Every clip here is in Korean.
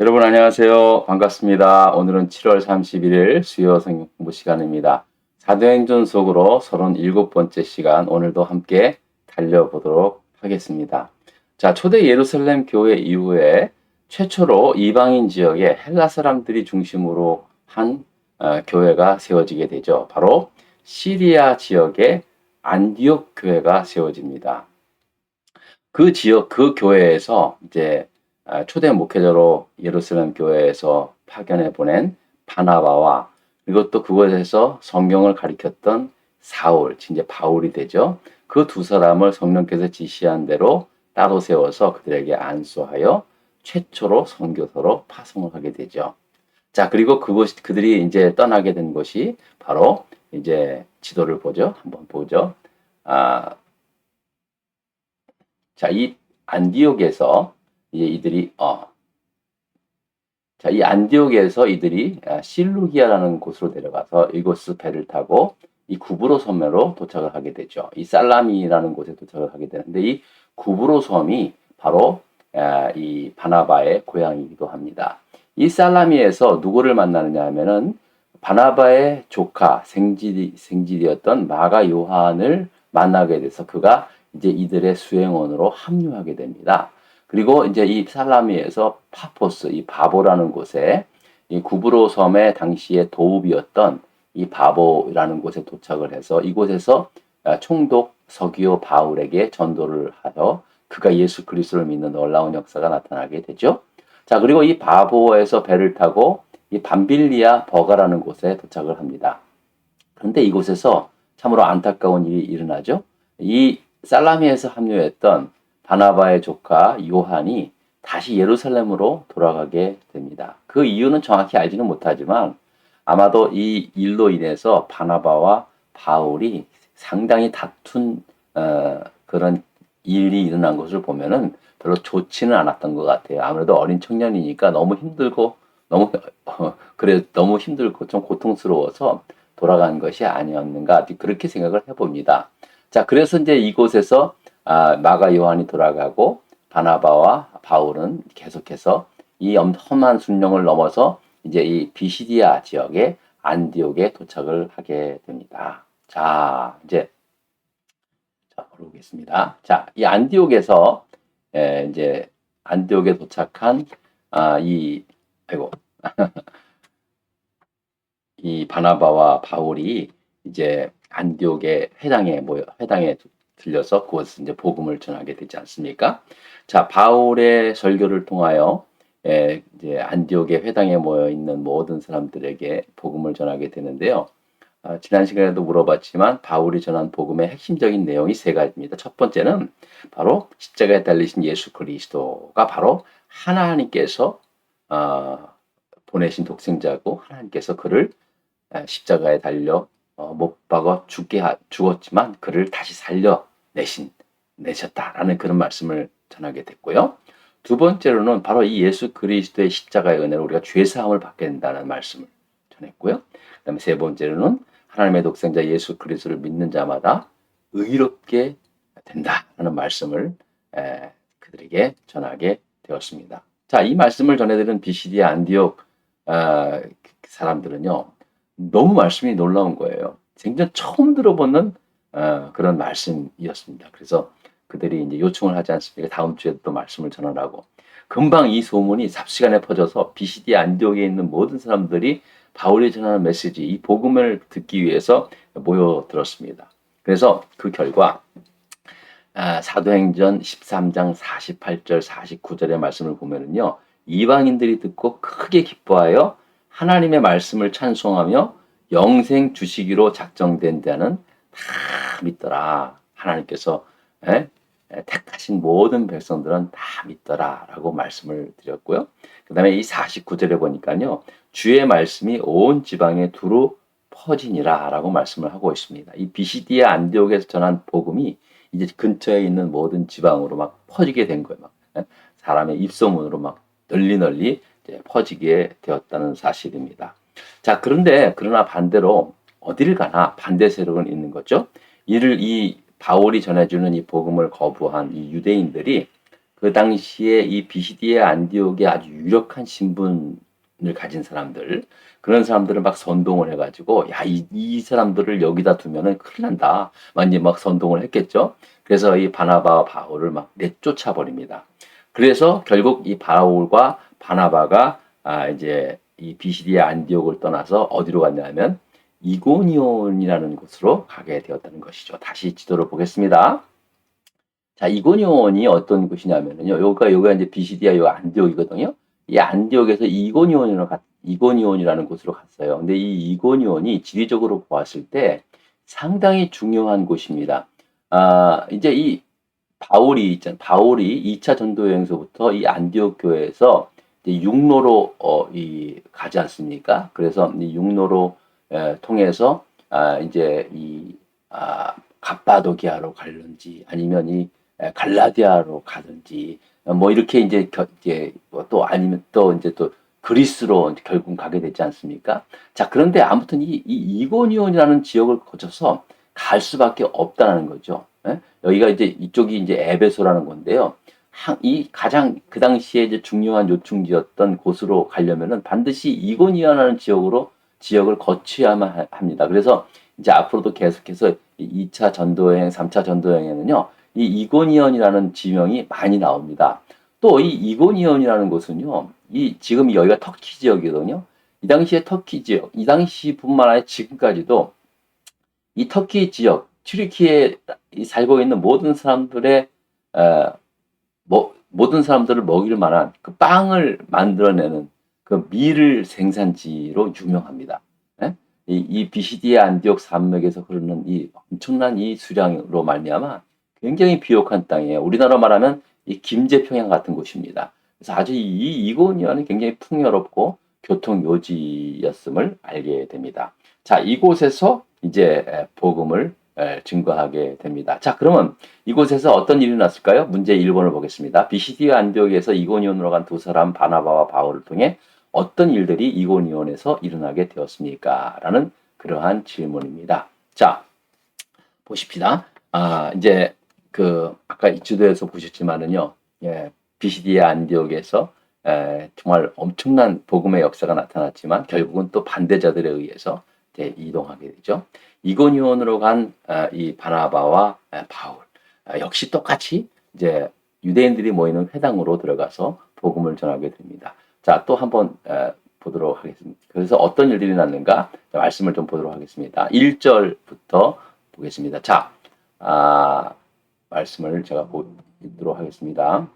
여러분 안녕하세요. 반갑습니다. 오늘은 7월 31일 수요 성경 공부 시간입니다. 사도행전 속으로 37번째 시간 오늘도 함께 달려보도록 하겠습니다. 자, 초대 예루살렘 교회 이후에 최초로 이방인 지역에 헬라 사람들이 중심으로 한 교회가 세워지게 되죠. 바로 시리아 지역의 안디옥 교회가 세워집니다. 그 지역 그 교회에서 이제 초대 목회자로 예루살렘 교회에서 파견해 보낸 바나바와 그리고 또 그곳에서 성경을 가리켰던 사울, 이제 바울이 되죠. 그 두 사람을 성령께서 지시한 대로 따로 세워서 그들에게 안수하여 최초로 선교사로 파송을 하게 되죠. 자, 그리고 그들이 이제 떠나게 된 곳이 바로 이제 지도를 보죠. 한번 보죠. 아, 자, 이 안디옥에서 이제 이 안디옥에서 이들이 실루기아라는 곳으로 내려가서 이곳을 배를 타고 이 구브로 섬으로 도착을 하게 되죠. 이 살라미라는 곳에 도착을 하게 되는데 이 구브로 섬이 바로 이 바나바의 고향이기도 합니다. 이 살라미에서 누구를 만나느냐 하면은 바나바의 조카 생질이었던 마가 요한을 만나게 돼서 그가 이제 이들의 수행원으로 합류하게 됩니다. 그리고 이제 이 살라미에서 파포스, 이 바보라는 곳에 이 구브로 섬의 당시의 도읍이었던 이 바보라는 곳에 도착을 해서 이곳에서 총독 서기오 바울에게 전도를 하여 그가 예수 그리스도를 믿는 놀라운 역사가 나타나게 되죠. 자, 그리고 이 바보에서 배를 타고 이 밤빌리아 버가라는 곳에 도착을 합니다. 그런데 이곳에서 참으로 안타까운 일이 일어나죠. 이 살라미에서 합류했던 바나바의 조카 요한이 다시 예루살렘으로 돌아가게 됩니다. 그 이유는 정확히 알지는 못하지만 아마도 이 일로 인해서 바나바와 바울이 상당히 다툰 그런 일이 일어난 것을 보면은 별로 좋지는 않았던 것 같아요. 아무래도 어린 청년이니까 너무 힘들고 너무 너무 힘들고 좀 고통스러워서 돌아간 것이 아니었는가 그렇게 생각을 해봅니다. 자, 그래서 이제 이곳에서 마가 요한이 돌아가고 바나바와 바울은 계속해서 이 험한 순령을 넘어서 이제 이 비시디아 지역의 안디옥에 도착을 하게 됩니다. 자, 이제 보겠습니다. 자, 이 안디옥에서 이제 안디옥에 도착한 이 아이고 이 바나바와 바울이 이제 안디옥의 회당에 들려서 그곳에서 이제 복음을 전하게 되지 않습니까? 자, 바울의 설교를 통하여 이제 안디옥의 회당에 모여 있는 모든 사람들에게 복음을 전하게 되는데요. 지난 시간에도 물어봤지만 바울이 전한 복음의 핵심적인 내용이 세 가지입니다. 첫 번째는 바로 십자가에 달리신 예수 그리스도가 바로 하나님께서 보내신 독생자고 하나님께서 그를 십자가에 달려 못 박아 죽었지만 그를 다시 내셨다라는 그런 말씀을 전하게 됐고요. 두 번째로는 바로 이 예수 그리스도의 십자가의 은혜로 우리가 죄 사함을 받게 된다는 말씀을 전했고요. 그다음에 세 번째로는 하나님의 독생자 예수 그리스도를 믿는 자마다 의롭게 된다라는 말씀을 그들에게 전하게 되었습니다. 자, 이 말씀을 전해드린 비시디 안디옥 사람들은요, 너무 말씀이 놀라운 거예요. 생전 처음 들어보는 그런 말씀이었습니다. 그래서 그들이 이제 요청을 하지 않습니까? 다음 주에 또 말씀을 전하라고. 금방 이 소문이 삽시간에 퍼져서 비시디 안디옥에 있는 모든 사람들이 바울이 전하는 메시지, 이 복음을 듣기 위해서 모여들었습니다. 그래서 그 결과 사도행전 13장 48절 49절의 말씀을 보면은요. 이방인들이 듣고 크게 기뻐하여 하나님의 말씀을 찬송하며 영생 주시기로 작정된 자는 다 믿더라. 하나님께서 택하신 모든 백성들은 다 믿더라라고 말씀을 드렸고요. 그다음에 이 49절에 보니까요. 주의 말씀이 온 지방에 두루 퍼지니라라고 말씀을 하고 있습니다. 이 비시디아 안디옥에서 전한 복음이 이제 근처에 있는 모든 지방으로 막 퍼지게 된 거예요. 막 사람의 입소문으로 막 널리 이제 퍼지게 되었다는 사실입니다. 자, 그러나 반대로 어디를 가나 반대 세력은 있는 거죠. 이 바울이 전해주는 이 복음을 거부한 이 유대인들이 그 당시에 이 비시디의 안디옥에 아주 유력한 신분을 가진 사람들, 그런 사람들을 막 선동을 해가지고, 야, 이 사람들을 여기다 두면은 큰일 난다. 막 이제 막 선동을 했겠죠. 그래서 이 바나바와 바울을 막 내쫓아 버립니다. 그래서 결국 이 바울과 바나바가 이제 이 비시디의 안디옥을 떠나서 어디로 갔냐면 이고니온이라는 곳으로 가게 되었다는 것이죠. 다시 지도를 보겠습니다. 자, 이고니온이 어떤 곳이냐면요. 여기가 이제 비시디아 요 안디옥이거든요. 이 안디옥에서 이고니온이라는 곳으로 갔어요. 근데 이 이고니온이 지리적으로 보았을 때 상당히 중요한 곳입니다. 이제 이 바울이 2차 전도 여행서부터 이 안디옥 교회에서 이제 육로로 가지 않습니까? 그래서 이 육로로 통해서 이제 갑바도기아로 갈는지 아니면 이 갈라디아로 가든지 뭐 이렇게 이제 또 아니면 또 이제 또 그리스로 결국 가게 되지 않습니까? 자, 그런데 아무튼 이 이고니온이라는 지역을 거쳐서 갈 수밖에 없다는 거죠. 예? 여기가 이제 이쪽이 이제 에베소라는 건데요. 이 가장 그 당시에 이제 중요한 요충지였던 곳으로 가려면은 반드시 이고니온이라는 지역을 거쳐야만 합니다. 그래서 이제 앞으로도 계속해서 2차 전도여행, 3차 전도여행에는요, 이 이고니온이라는 지명이 많이 나옵니다. 또 이 이고니온이라는 곳은요, 지금 여기가 터키 지역이거든요. 이 당시에 터키 지역, 이 당시뿐만 아니라 지금까지도 이 터키 지역, 튀르키에 살고 있는 모든 사람들의 모든 사람들을 먹일 만한 그 빵을 만들어내는 그 밀을 생산지로 유명합니다. 예? 이 비시디아 안디옥 산맥에서 흐르는 이 엄청난 이 수량으로 말미암아 굉장히 비옥한 땅이에요. 우리나라 말하면 이 김제평양 같은 곳입니다. 그래서 아주 이 이고니아는 굉장히 풍요롭고 교통 요지였음을 알게 됩니다. 자, 이곳에서 이제 복음을 증거하게 됩니다. 자, 그러면 이곳에서 어떤 일이 났을까요? 문제 1번을 보겠습니다. 비시디아 안디옥에서 이고니온으로 간 두 사람 바나바와 바울을 통해 어떤 일들이 이고니온에서 일어나게 되었습니까? 라는 그러한 질문입니다. 자, 보십시다. 이제 아까 지도에서 보셨지만은요, 예, 비시디아 안디옥에서 정말 엄청난 복음의 역사가 나타났지만 결국은 또 반대자들에 의해서 이동하게 되죠. 이고니온으로 간 이 바나바와 바울 역시 똑같이 이제 유대인들이 모이는 회당으로 들어가서 복음을 전하게 됩니다. 자, 또 한번 보도록 하겠습니다. 그래서 어떤 일들이 났는가 말씀을 좀 보도록 하겠습니다. 1절부터 보겠습니다. 자, 말씀을 제가 보도록 하겠습니다.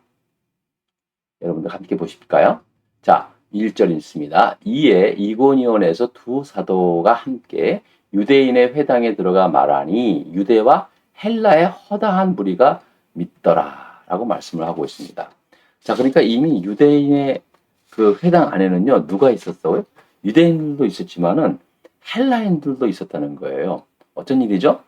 여러분들 함께 보실까요? 자, 1절 읽습니다. 이에 이고니온에서 두 사도가 함께 유대인의 회당에 들어가 말하니 유대와 헬라의 허다한 무리가 믿더라 라고 말씀을 하고 있습니다. 자, 그러니까 이미 유대인의 그 회당 안에는요, 누가 있었어요? 유대인들도 있었지만은 헬라인들도 있었다는 거예요. 어쩐 일이죠?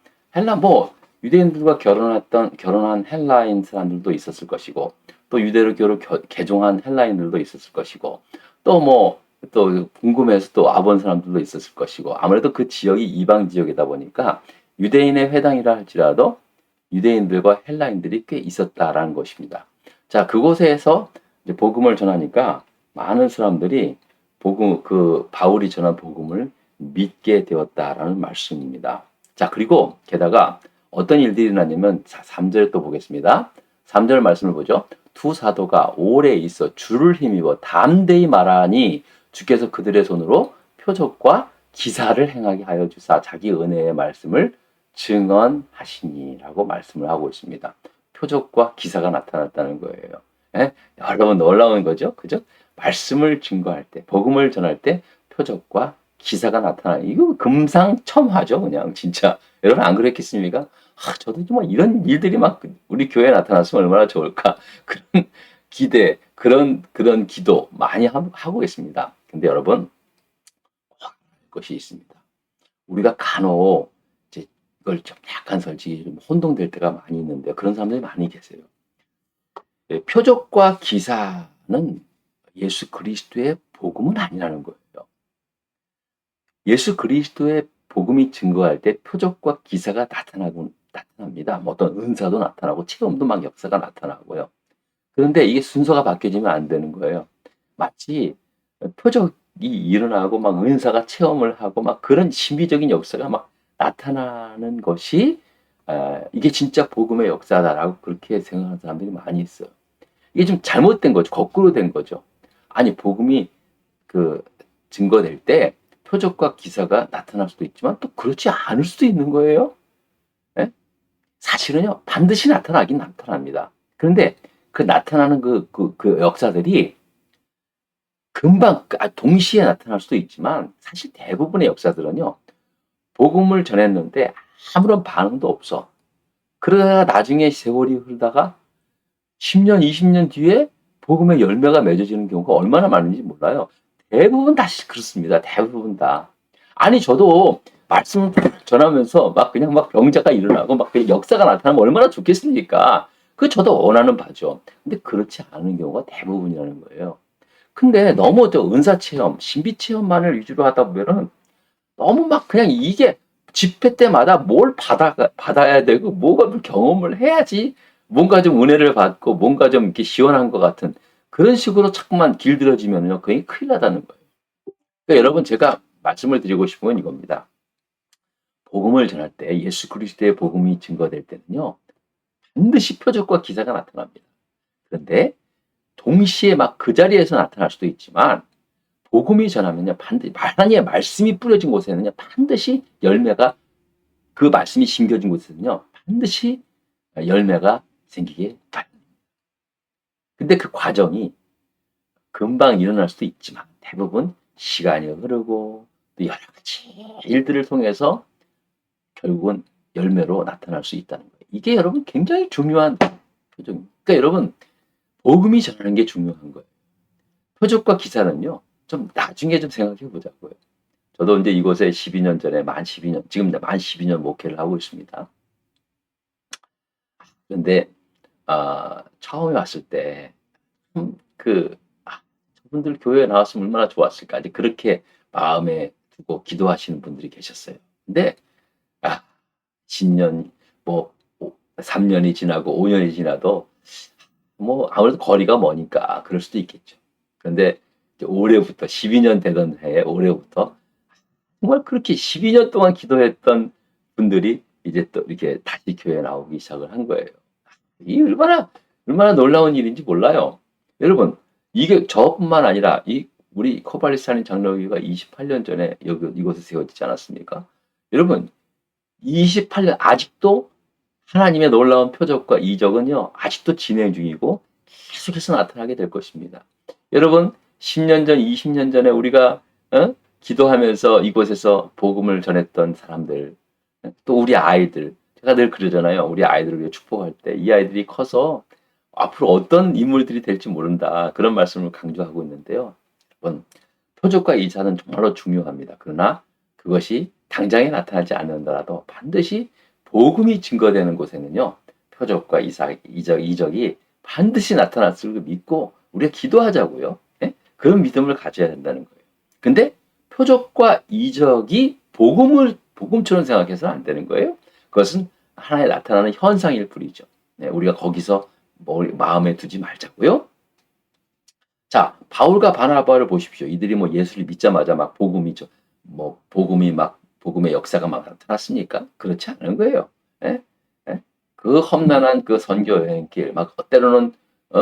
유대인들과 결혼한 헬라인 사람들도 있었을 것이고, 또 유대교를 개종한 헬라인들도 있었을 것이고, 또 궁금해서 또 와본 사람들도 있었을 것이고, 아무래도 그 지역이 이방 지역이다 보니까 유대인의 회당이라 할지라도 유대인들과 헬라인들이 꽤 있었다라는 것입니다. 자, 그곳에서 이제 복음을 전하니까 많은 사람들이 바울이 전한 복음을 믿게 되었다라는 말씀입니다. 자, 그리고 게다가 어떤 일들이 일어나냐면 3절 또 보겠습니다. 3절 말씀을 보죠. 두 사도가 오래 있어 주를 힘입어 담대히 말하니 주께서 그들의 손으로 표적과 기사를 행하게 하여 주사 자기 은혜의 말씀을 증언하시니라고 말씀을 하고 있습니다. 표적과 기사가 나타났다는 거예요. 예? 여러분 놀라운 거죠? 그죠? 말씀을 증거할 때, 복음을 전할 때 표적과 기사가 나타나요. 이거 금상첨화죠, 그냥 진짜. 여러분 안 그랬겠습니까? 저도 좀 이런 일들이 막 우리 교회에 나타났으면 얼마나 좋을까. 그런 기대, 그런 기도 많이 하고 있습니다. 근데 여러분, 것이 있습니다. 우리가 간혹 이제 이걸 좀 약간 솔직히 좀 혼동될 때가 많이 있는데 그런 사람들이 많이 계세요. 표적과 기사는 예수 그리스도의 복음은 아니라는 거예요. 예수 그리스도의 복음이 증거할 때 표적과 기사가 나타납니다. 어떤 은사도 나타나고 체험도 막 역사가 나타나고요. 그런데 이게 순서가 바뀌어지면 안 되는 거예요. 마치 표적이 일어나고 막 은사가 체험을 하고 막 그런 신비적인 역사가 막 나타나는 것이 이게 진짜 복음의 역사다라고 그렇게 생각하는 사람들이 많이 있어요. 이게 좀 잘못된 거죠. 거꾸로 된 거죠. 아니 복음이 그 증거될 때 표적과 기사가 나타날 수도 있지만 또 그렇지 않을 수도 있는 거예요. 예? 사실은요 반드시 나타나긴 나타납니다. 그런데 그 나타나는 그 역사들이 금방 동시에 나타날 수도 있지만 사실 대부분의 역사들은요 복음을 전했는데 아무런 반응도 없어. 그러다가 나중에 세월이 흐르다가 10년, 20년 뒤에 복음의 열매가 맺어지는 경우가 얼마나 많은지 몰라요. 대부분 다 그렇습니다. 대부분 다. 아니 저도 말씀을 전하면서 막 그냥 막 병자가 일어나고 막 그냥 역사가 나타나면 얼마나 좋겠습니까? 그 저도 원하는 바죠. 근데 그렇지 않은 경우가 대부분이라는 거예요. 근데 너무 저 은사 체험, 신비 체험만을 위주로 하다 보면은 너무 막 그냥 이게 집회 때마다 뭘 받아야 되고 뭐가 경험을 해야지 뭔가 좀 은혜를 받고 뭔가 좀 이렇게 시원한 것 같은 그런 식으로 자꾸만 길들여지면요. 그게 큰일 나다는 거예요. 그러니까 여러분 제가 말씀을 드리고 싶은 건 이겁니다. 복음을 전할 때 예수 그리스도의 복음이 증거될 때는요. 반드시 표적과 기사가 나타납니다. 그런데 동시에 막 그 자리에서 나타날 수도 있지만 복음이 전하면요. 반드시 하나님의 말씀이 뿌려진 곳에는요. 반드시 열매가 그 말씀이 심겨진 곳에는요. 반드시 열매가 생기게 마련입니다. 근데 그 과정이 금방 일어날 수도 있지만 대부분 시간이 흐르고 또 여러 가지 일들을 통해서 결국은 열매로 나타날 수 있다는 거예요. 이게 여러분 굉장히 중요한 표적입니다. 그러니까 여러분 복음이 전하는 게 중요한 거예요. 표적과 기사는요. 좀 나중에 좀 생각해 보자고요. 저도 이제 이곳에 12년 전에 만 12년, 지금 만 12년 목회를 하고 있습니다. 그런데 처음에 왔을 때 저분들 교회에 나왔으면 얼마나 좋았을까. 이제 그렇게 마음에 두고 기도하시는 분들이 계셨어요. 근데 10년, 뭐 3년이 지나고 5년이 지나도 뭐 아무래도 거리가 머니까 그럴 수도 있겠죠. 그런데 올해부터 12년 되던 해에 올해부터 정말 그렇게 12년 동안 기도했던 분들이 이제 또 이렇게 다시 교회에 나오기 시작을 한 거예요. 이 얼마나 놀라운 일인지 몰라요. 여러분, 이게 저뿐만 아니라 우리 코발리스타인 장로교가 28년 전에 이곳에 세워지지 않았습니까? 여러분, 28년 아직도 하나님의 놀라운 표적과 이적은요, 아직도 진행 중이고 계속해서 나타나게 될 것입니다. 여러분, 10년 전, 20년 전에 우리가 기도하면서 이곳에서 복음을 전했던 사람들, 또 우리 아이들, 제가 늘 그러잖아요. 우리 아이들을 위해 축복할 때 이 아이들이 커서 앞으로 어떤 인물들이 될지 모른다. 그런 말씀을 강조하고 있는데요. 여러분, 표적과 이사는 정말로 중요합니다. 그러나 그것이 당장에 나타나지 않는다라도 반드시 복음이 증거되는 곳에는요. 표적과 이적이 반드시 나타났을 걸 믿고 우리가 기도하자고요. 예? 그런 믿음을 가져야 된다는 거예요. 근데 표적과 이적이 복음처럼 생각해서는 안 되는 거예요. 그것은 하나의 나타나는 현상일 뿐이죠. 네, 우리가 거기서 마음에 두지 말자고요. 자, 바울과 바나바를 보십시오. 이들이 뭐 예수를 믿자마자 막 복음의 역사가 막 나타났습니까? 그렇지 않은 거예요. 예? 예? 그 험난한 그 선교 여행길, 막 때로는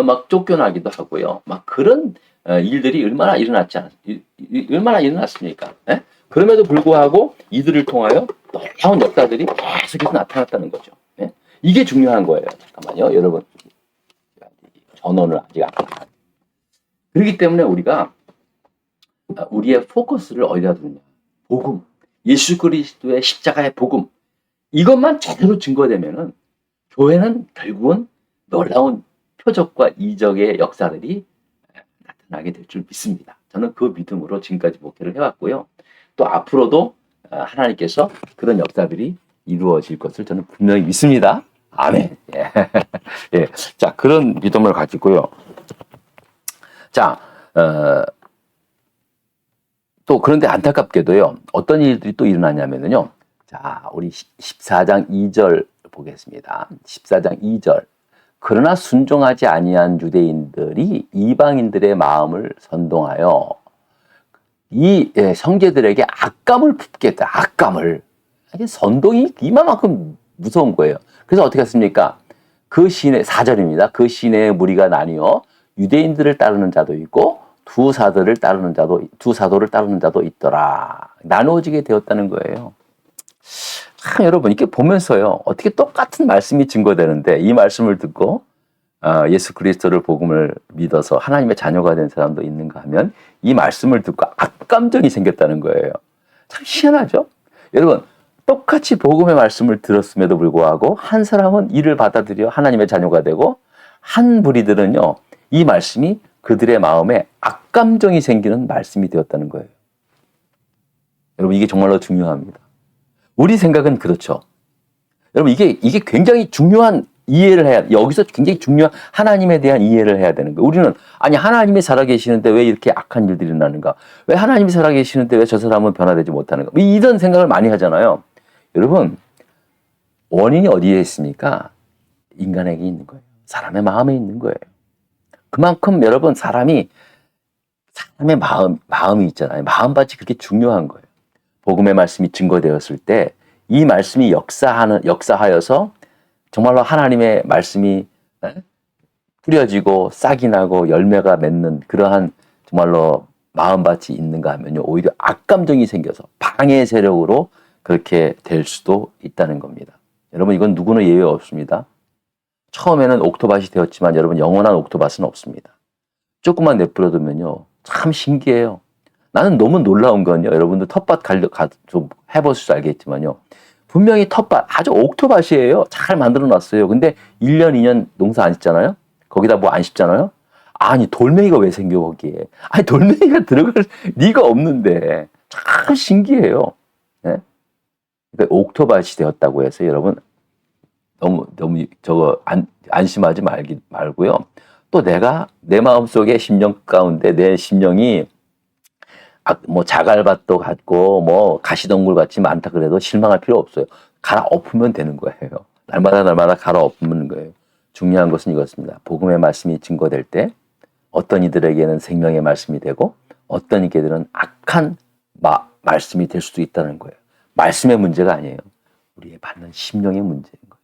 막 쫓겨나기도 하고요. 막 그런 일들이 얼마나 일어났습니까? 예? 그럼에도 불구하고 이들을 통하여 놀라운 역사들이 계속해서 나타났다는 거죠. 예? 이게 중요한 거예요. 잠깐만요, 여러분. 전원을 아직 안 켰어요. 그렇기 때문에 우리가 우리의 포커스를 어디다 두느냐. 복음. 예수 그리스도의 십자가의 복음. 이것만 제대로 증거되면은 교회는 결국은 놀라운 표적과 이적의 역사들이 나타나게 될 줄 믿습니다. 저는 그 믿음으로 지금까지 목회를 해왔고요. 또 앞으로도 하나님께서 그런 역사들이 이루어질 것을 저는 분명히 믿습니다. 아멘. 예. 예. 자, 그런 믿음을 가지고요. 자, 또 그런데 안타깝게도요. 어떤 일들이 또 일어나냐면요. 자, 우리 14장 2절 보겠습니다. 14장 2절. 그러나 순종하지 아니한 유대인들이 이방인들의 마음을 선동하여 이 형제들에게 악감을 품게 했다. 악감을. 이게 선동이 이만큼 무서운 거예요. 그래서 어떻게 했습니까? 그 시내 4절입니다. 그 시내의 무리가 나뉘어 유대인들을 따르는 자도 있고 두 사도를 따르는 자도 있더라. 나누어지게 되었다는 거예요. 참 여러분 이렇게 보면서요. 어떻게 똑같은 말씀이 증거되는데 이 말씀을 듣고 예수 그리스도를 복음을 믿어서 하나님의 자녀가 된 사람도 있는가 하면 이 말씀을 듣고 악감정이 생겼다는 거예요. 참 희한하죠? 여러분 똑같이 복음의 말씀을 들었음에도 불구하고 한 사람은 이를 받아들여 하나님의 자녀가 되고 한 무리들은요. 이 말씀이 그들의 마음에 악감정이 생기는 말씀이 되었다는 거예요. 여러분 이게 정말로 중요합니다. 우리 생각은 그렇죠. 여러분 이게 굉장히 중요한 이해를 해야 여기서 굉장히 중요한 하나님에 대한 이해를 해야 되는 거예요. 우리는 아니 하나님이 살아계시는데 왜 이렇게 악한 일들이 일어나는가? 왜 하나님이 살아계시는데 왜 저 사람은 변화되지 못하는가? 이런 생각을 많이 하잖아요. 여러분 원인이 어디에 있습니까? 인간에게 있는 거예요. 사람의 마음에 있는 거예요. 그만큼 여러분 사람의 마음이 있잖아요. 마음밭이 그렇게 중요한 거예요. 복음의 말씀이 증거되었을 때 이 말씀이 역사하여서 정말로 하나님의 말씀이 뿌려지고 싹이 나고 열매가 맺는 그러한 정말로 마음밭이 있는가 하면요. 오히려 악감정이 생겨서 방해 세력으로 그렇게 될 수도 있다는 겁니다. 여러분 이건 누구는 예외 없습니다. 처음에는 옥토밭이 되었지만 여러분 영원한 옥토밭은 없습니다. 조금만 내버려두면요. 참 신기해요. 나는 너무 놀라운 건요. 여러분들 텃밭 좀 해보셔서 알겠지만요. 분명히 텃밭 아주 옥토밭이에요. 잘 만들어 놨어요. 근데 1년, 2년 농사 안 짓잖아요. 거기다 뭐 안 심잖아요. 아니 돌멩이가 왜 생겨 거기에. 아니 돌멩이가 들어갈 리가 없는데 참 신기해요. 네? 그러니까 옥토밭이 되었다고 해서 여러분 너무 저거 안심하지 말고요. 또 내가 내 마음속에 심령 가운데 내 심령이 뭐 자갈밭도 같고 뭐 가시덩굴 같이 많다 그래도 실망할 필요 없어요. 갈아엎으면 되는 거예요. 날마다 갈아엎으면 거예요. 중요한 것은 이것입니다. 복음의 말씀이 증거될 때 어떤 이들에게는 생명의 말씀이 되고 어떤 이들은 악한 말씀이 될 수도 있다는 거예요. 말씀의 문제가 아니에요. 우리의 받는 심령의 문제인 거예요.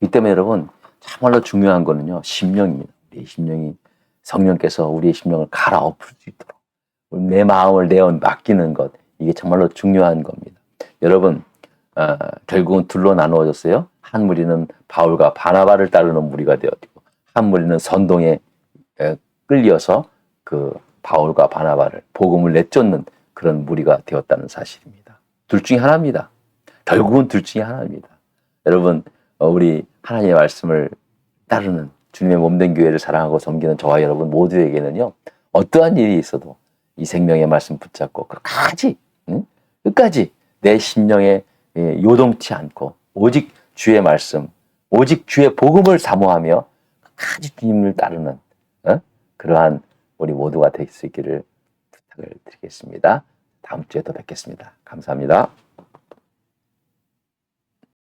이 때문에 여러분 참말로 중요한 거는요. 심령입니다. 우리의 심령이 성령께서 우리의 심령을 갈아엎을 수 있도록 내 마음을 맡기는 것 이게 정말로 중요한 겁니다. 여러분 결국은 둘로 나누어졌어요. 한 무리는 바울과 바나바를 따르는 무리가 되었고 한 무리는 선동에 끌려서 그 바울과 바나바를 복음을 내쫓는 그런 무리가 되었다는 사실입니다. 둘 중에 하나입니다. 결국은 둘 중에 하나입니다. 여러분 우리 하나님의 말씀을 따르는 주님의 몸된 교회를 사랑하고 섬기는 저와 여러분 모두에게는요. 어떠한 일이 있어도 이 생명의 말씀 붙잡고 끝까지 내 심령에 요동치 않고 오직 주의 말씀, 오직 주의 복음을 사모하며 끝까지 주님을 따르는 그러한 우리 모두가 될 수 있기를 부탁을 드리겠습니다. 다음 주에 또 뵙겠습니다. 감사합니다.